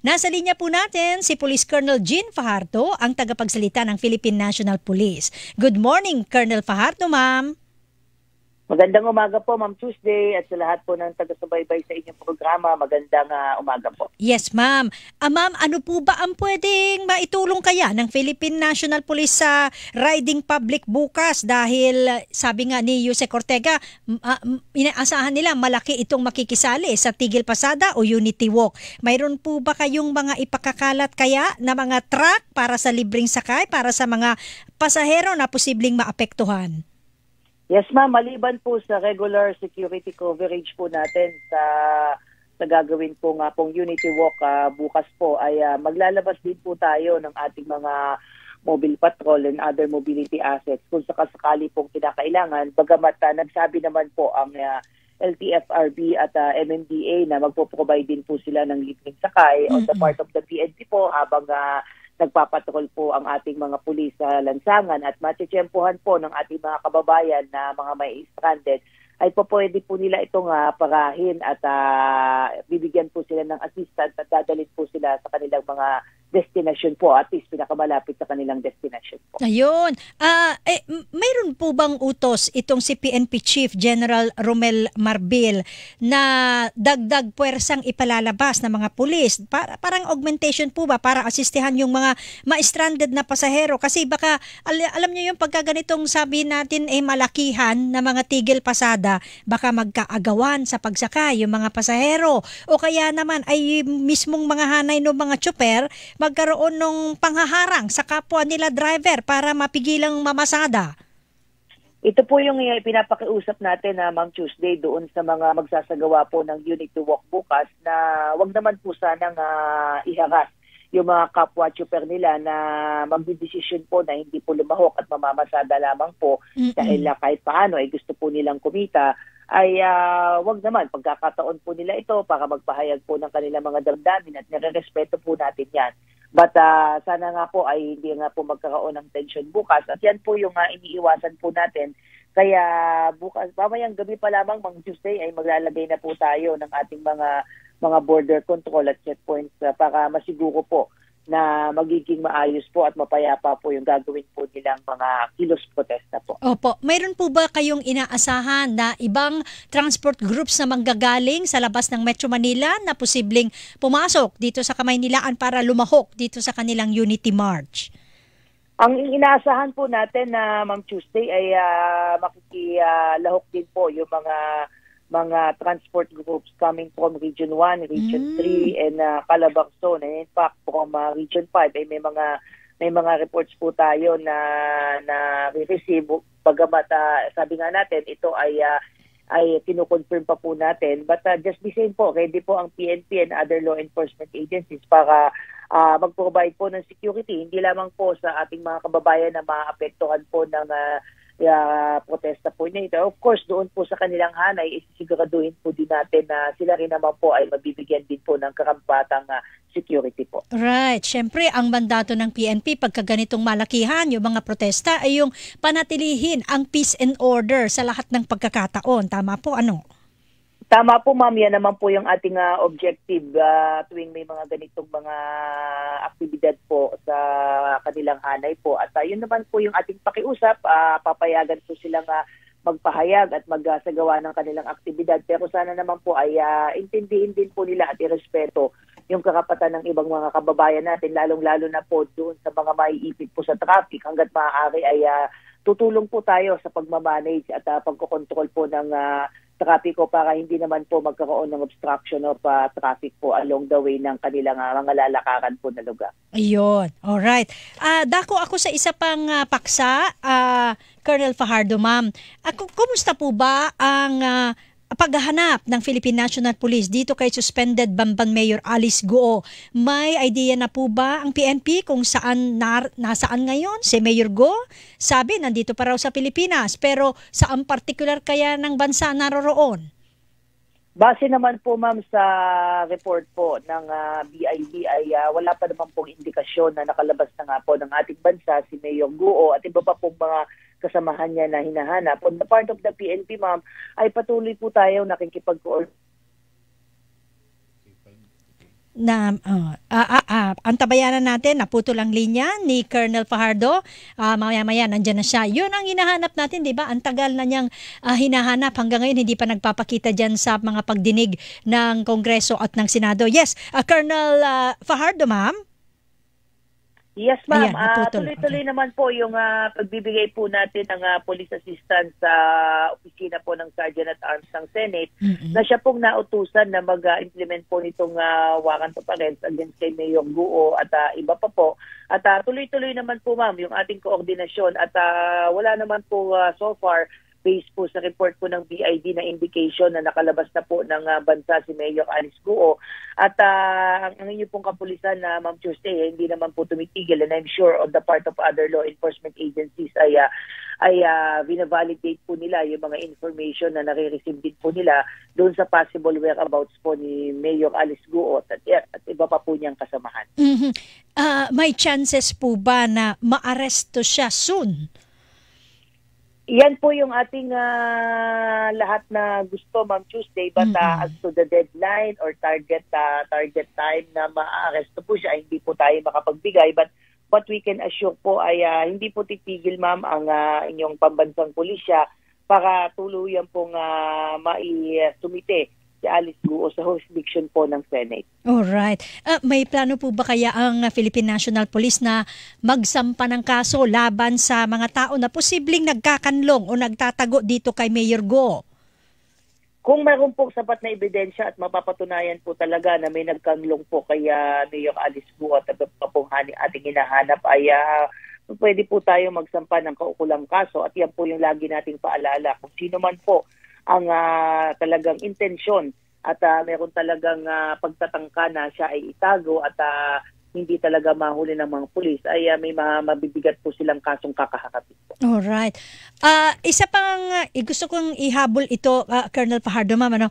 Nasa linya po natin si Police Colonel Jean Fajardo, ang tagapagsalita ng Philippine National Police. Good morning, Colonel Fajardo, ma'am. Magandang umaga po, Ma'am Tuesday, at sa lahat po ng taga-subaybay sa inyong programa, magandang umaga po. Yes, ma'am. Ma'am, ano po ba ang pwedeng maitulong kaya ng Philippine National Police sa riding public bukas? Dahil sabi nga ni Yusek Ortega, inaasahan nila malaki itong makikisali sa Tigil Pasada o Unity Walk. Mayroon po ba kayong mga ipakakalat kaya na mga truck para sa libreng sakay, para sa mga pasahero na posibleng maapektuhan? Yes, ma'am. Maliban po sa regular security coverage po natin sa gagawin po nga pong Unity Walk bukas po ay maglalabas din po tayo ng ating mga mobile patrol and other mobility assets kung sakasakali pong kinakailangan. Bagamat nagsabi naman po ang LTFRB at MMDA na magpo-provide din po sila ng libreng sakay on the part of the PNP po habang nagpapatrol po ang ating mga pulis sa lansangan at matitsyempohan po ng ating mga kababayan na mga may stranded ay pwede po nila itong parahin at bibigyan po sila ng assistance at dadalhin po sila sa kanilang mga destination po, at least pinakamalapit sa kanilang destination po. Ayun. Mayroon po bang utos itong si PNP Chief General Romel Marbil na dagdag puwersang ipalalabas ng mga pulis? Parang augmentation po ba para asistehan yung mga ma-stranded na pasahero? Kasi baka, alam niyo yung pagkaganitong sabi natin malakihan na mga tigil pasada, baka magkaagawan sa pagsakay yung mga pasahero. O kaya naman ay mismong mga hanay ng mga tsuper magkaroon ng panghaharang sa kapwa nila driver para mapigilang mamasada. Ito po yung pinapakiusap natin na Ma'am Tuesday doon sa mga magsasagawa po ng Unity Walk bukas na wag naman po sanang iharas yung mga kapwa tsuper nila na magdidesisyon po na hindi po lumahok at mamamasada lamang po dahil kahit paano ay gusto po nilang kumita ay wag naman, pagkakataon po nila ito para magpahayag po ng kanilang mga damdamin at nire-respeto po natin yan. But sana nga po ay hindi nga po magkaroon ng tension bukas at yan po yung iniiwasan po natin. Kaya bukas, mamayang gabi pa lamang, Mang Tuesday, ay maglalagay na po tayo ng ating mga border control at checkpoints para masiguro po na magiging maayos po at mapayapa po yung gagawin po nilang mga kilos protesta po. Opo. Mayroon po ba kayong inaasahan na ibang transport groups na manggagaling sa labas ng Metro Manila na posibleng pumasok dito sa Kamaynilaan para lumahok dito sa kanilang Unity March? Ang inaasahan po natin na Ma'am Tuesday ay makikilahok din po yung mga transport groups coming from Region 1, Region 3, and Calabang Zone. And in fact, from Region 5, ay may mga reports po tayo na receive. Bagamat sabi nga natin, ito ay kinukonfirm pa po natin. But just the same po, ready po ang PNP and other law enforcement agencies para mag-provide po ng security. Hindi lamang po sa ating mga kababayan na maapektuhan po ng protesta po nito. Of course, doon po sa kanilang hanay, isisiguraduhin po din natin na sila rin naman po ay mabibigyan din po ng karampatang security po. Right. Siyempre, ang mandato ng PNP pagka ganitong malakihan, yung mga protesta ay yung panatilihin ang peace and order sa lahat ng pagkakataon. Tama po, ano? Tama po, ma'am. Yan naman po yung ating objective tuwing may mga ganitong mga aktibidad po sa kanilang hanay po. At yun naman po yung ating pakiusap. Papayagan po silang magpahayag at magsagawa ng kanilang aktibidad. Pero sana naman po ay intindihin din po nila at irespeto yung karapatan ng ibang mga kababayan natin, lalong-lalo na po doon sa mga maiipit po sa traffic. Hanggat maaari ay tutulong po tayo sa pagmamanage at pagkokontrol po ng trapiko para hindi naman po magkaroon ng obstruction of traffic po along the way ng kanilang mga lalakaran po na lugar. Ayun. Alright. Dako ako sa isa pang paksa, Colonel Fajardo, ma'am. Kumusta po ba ang paghahanap ng Philippine National Police dito kay suspended Bamban Mayor Alice Guo? May idea na po ba ang PNP kung saan nasaan ngayon si Mayor Guo? Sabi, nandito pa raw sa Pilipinas, pero saan particular kaya ng bansa naroroon? Base naman po, ma'am, sa report po ng BID ay wala pa naman pong indikasyon na nakalabas na nga po ng ating bansa si Mayor Guo at iba pa pong mga kasamahan niya na hinahanap. On the part of the PNP, ma'am, ay patuloy po tayo nakikipag-coordinate Antabayanan natin, naputol ang linya ni Colonel Fajardo. Maya-maya nandiyan na siya. Yun ang hinahanap natin, di ba? Ang tagal na niyang hinahanap. Hanggang ngayon hindi pa nagpapakita dyan sa mga pagdinig ng Kongreso at ng Senado. Yes, Colonel Fajardo, ma'am. Yes, ma'am. Ayan, naputol. Tuloy-tuloy naman po yung pagbibigay po natin ng police assistance sa opisina po ng Sergeant at Arms ng Senate na siya pong nautusan na mag-implement po nitong warrant of arrest against kay Mayor Guo at iba pa po. At tuloy-tuloy naman po, ma'am, yung ating koordinasyon at wala naman po so far based po sa report po ng BID na indication na nakalabas na po ng bansa si Mayor Alice Guo. At ang inyo pong kapulisan na Ma'am Tuesday, hindi naman po tumitigil, and I'm sure on the part of other law enforcement agencies ay vina-validate po nila yung mga information na nare-receive din po nila doon sa possible whereabouts po ni Mayor Alice Guo at iba pa po niyang kasamahan. May chances po ba na maaresto siya soon? Yan po yung ating lahat na gusto, Ma'am Tuesday, but as to the deadline or target time na ma-arresto po siya, hindi po tayo makapagbigay. But what we can assure po ay hindi po titigil, ma'am, ang inyong pambansang pulisya para tuluyan pong maisumite si Alice Guo sa jurisdiction po ng Senate. Alright. May plano po ba kaya ang Philippine National Police na magsampa ng kaso laban sa mga tao na posibleng nagkakanlong o nagtatago dito kay Mayor Guo? Kung mayroon po sapat na ebidensya at mapapatunayan po talaga na may nagkanlong po kay Mayor Alice Guo at pong ating hinahanap ay pwede po tayo magsampa ng kaukulang kaso at yan po yung lagi nating paalala. Kung sino man po ang talagang intensyon at meron talagang pagtatangka na siya ay itago at hindi talaga mahuli ng mga pulis, ay may mabibigat po silang kasong kakahakapit po. Alright. Isa pang gusto kong ihabol ito, Colonel Fajardo, ma'am,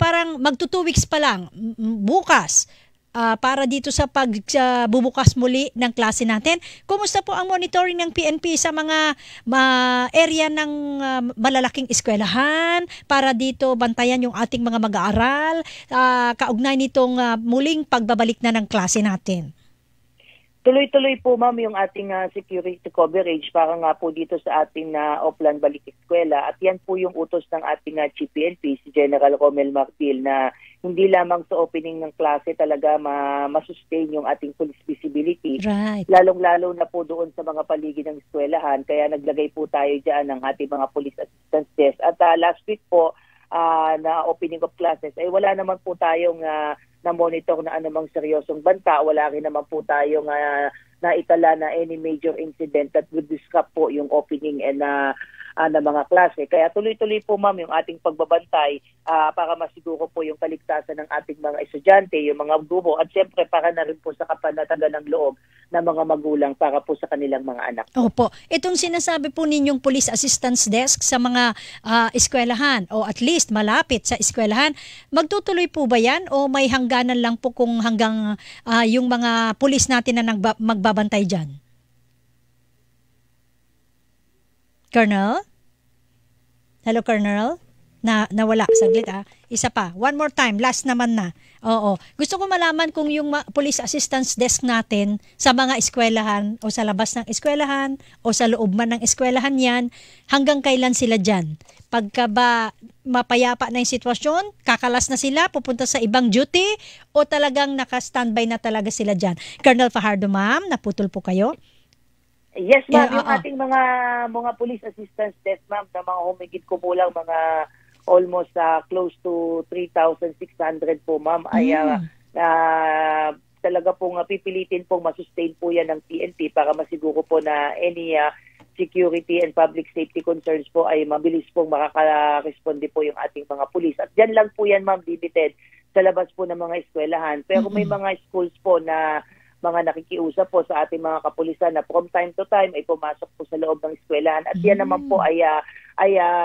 parang magto 2 weeks pa lang, bukas, para dito sa pagbubukas muli ng klase natin. Kumusta po ang monitoring ng PNP sa mga area ng malalaking eskwelahan para dito bantayan yung ating mga mag-aaral, kaugnay nitong muling pagbabalik na ng klase natin? Tuloy-tuloy po, ma'am, yung ating security coverage para nga po dito sa ating Oplan Balik Eskwela. At yan po yung utos ng ating Chief PNP, si General Romel Marbil, na hindi lamang sa opening ng klase talaga masustain yung ating police visibility. Right. Lalong-lalo na po doon sa mga paligid ng eskwelahan. Kaya naglagay po tayo dyan ng ating mga police assistance desk. At last week po, na opening of classes, ay wala naman po tayong na-monitor na anumang seryosong banta. Wala rin naman po tayong naitala na any major incident that would disrupt po yung opening and na mga klase. Kaya tuloy-tuloy po, ma'am, yung ating pagbabantay para masiguro po yung kaligtasan ng ating mga estudyante, yung mga guro, at siyempre para na rin po sa kapanatagan ng loob ng mga magulang para po sa kanilang mga anak. Opo. Itong sinasabi po ninyong police assistance desk sa mga eskwelahan o at least malapit sa eskwelahan, magtutuloy po ba yan o may hangganan lang po kung hanggang yung mga pulis natin na magbabantay dyan? Colonel? Hello, Colonel? Nawala. Saglit Isa pa. One more time. Last naman na. Oo. Gusto ko malaman kung yung police assistance desk natin sa mga eskwelahan o sa labas ng eskwelahan o sa loob man ng eskwelahan yan, hanggang kailan sila dyan? Pagka ba mapayapa na yung sitwasyon, kakalas na sila, pupunta sa ibang duty o talagang naka-standby na talaga sila dyan? Colonel Fajardo, ma'am, naputol po kayo? Yes, ma'am. Yung ating mga police assistance desk, ma'am, na mga humigit kumulang mga almost close to 3,600 po, ma'am, ay talaga pong pipilitin pong masustain po yan ng PNP para masiguro po na any security and public safety concerns po ay mabilis pong makaka-responde po yung ating mga pulis. At dyan lang po yan, ma'am, limited sa labas po ng mga eskwelahan. Pero may mga schools po na mga nakikiusap po sa ating mga kapulisan na from time to time ay pumasok po sa loob ng eskwelahan. At yan naman po ay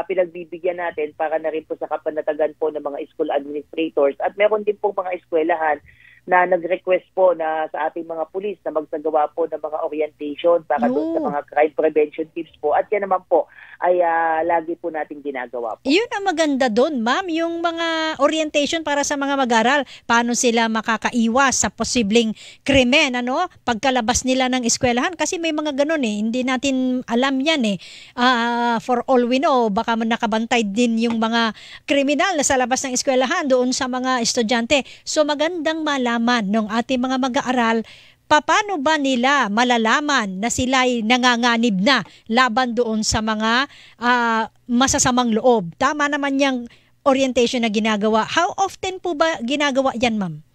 pinagbibigyan natin para na rin po sa kapanatagan po ng mga school administrators. At meron din po mga eskwelahan na nag-request po na sa ating mga pulis na magsagawa po ng mga orientation para doon sa mga crime prevention tips po. At yan naman po ay lagi po nating ginagawa po. Yun ang maganda doon, ma'am, yung mga orientation para sa mga mag-aral. Paano sila makakaiwas sa posibleng krimen, ano? Pagkalabas nila ng eskwelahan. Kasi may mga ganun hindi natin alam yan for all we know, baka nakabantay din yung mga kriminal na sa labas ng eskwelahan doon sa mga estudyante. So magandang malaman ng ating mga mag-aaral, paano ba nila malalaman na sila'y nanganganib na laban doon sa mga masasamang loob? Tama naman yung orientation na ginagawa. How often po ba ginagawa yan, ma'am?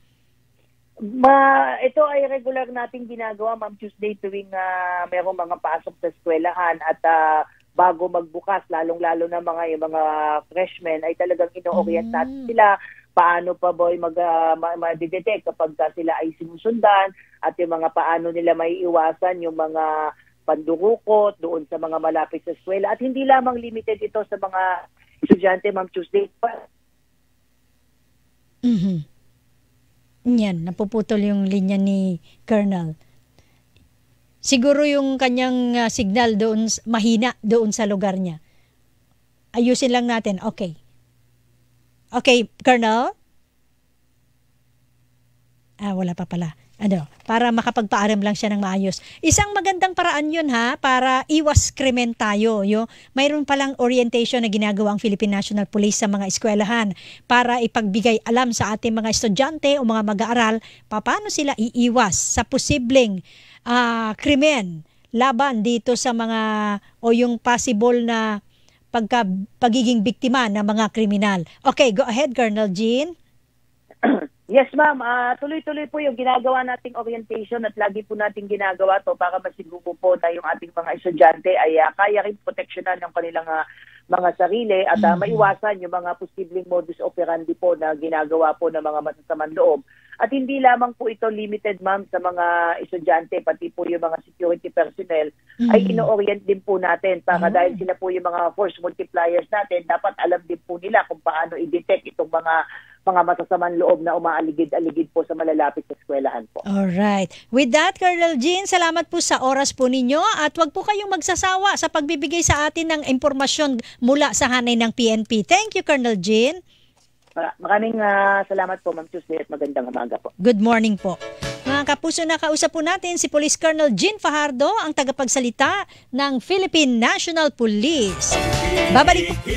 Ito ay regular nating ginagawa, Ma'am Tuesday, tuwing mayroong mga pasok sa eskwelahan at bago magbukas, lalong-lalo na yung mga freshmen, ay talagang ino-orient natin sila paano pa boy ma-detect kapag sila ay sinusundan at yung mga paano nila may iwasan yung mga pandurukot doon sa mga malapit sa eskwela. At hindi lamang limited ito sa mga estudyante, Ma'am Tuesday. Yan, napuputol yung linya ni Colonel. Siguro yung kanyang signal doon, mahina doon sa lugar niya. Ayusin lang natin. Okay. Okay, Colonel? Wala pa pala. Para makapagpaaram lang siya ng maayos. Isang magandang paraan yun para iwas krimen tayo. Mayroon palang orientation na ginagawa ang Philippine National Police sa mga eskwelahan para ipagbigay alam sa ating mga estudyante o mga mag-aaral paano sila iiwas sa posibleng krimen laban dito sa mga o yung possible na pagiging biktima ng mga kriminal. Okay, go ahead, Colonel Jean. Yes, ma'am. Tuloy-tuloy po yung ginagawa nating orientation at lagi po nating ginagawa to para masiguro po na yung ating mga estudyante ay kaya rin proteksyonan ng kanilang mga sarili at maiwasan yung mga posibleng modus operandi po na ginagawa po ng mga masasamang loob. At hindi lamang po ito limited, ma'am, sa mga estudyante, pati po yung mga security personnel ay ino-orient din po natin para dahil sila po yung mga force multipliers natin, dapat alam din po nila kung paano i-detect itong mga masasamang loob na umaaligid-aligid po sa malalapit sa eskwelahan po. Alright. With that, Colonel Jean, salamat po sa oras po ninyo at wag po kayong magsasawa sa pagbibigay sa atin ng impormasyon mula sa hanay ng PNP. Thank you, Colonel Jean. Maraming salamat po, Ma'am Tuesday, at magandang umaga po. Good morning po. Mga kapuso, nakausap po natin si Police Colonel Jean Fajardo, ang tagapagsalita ng Philippine National Police. Babalik po.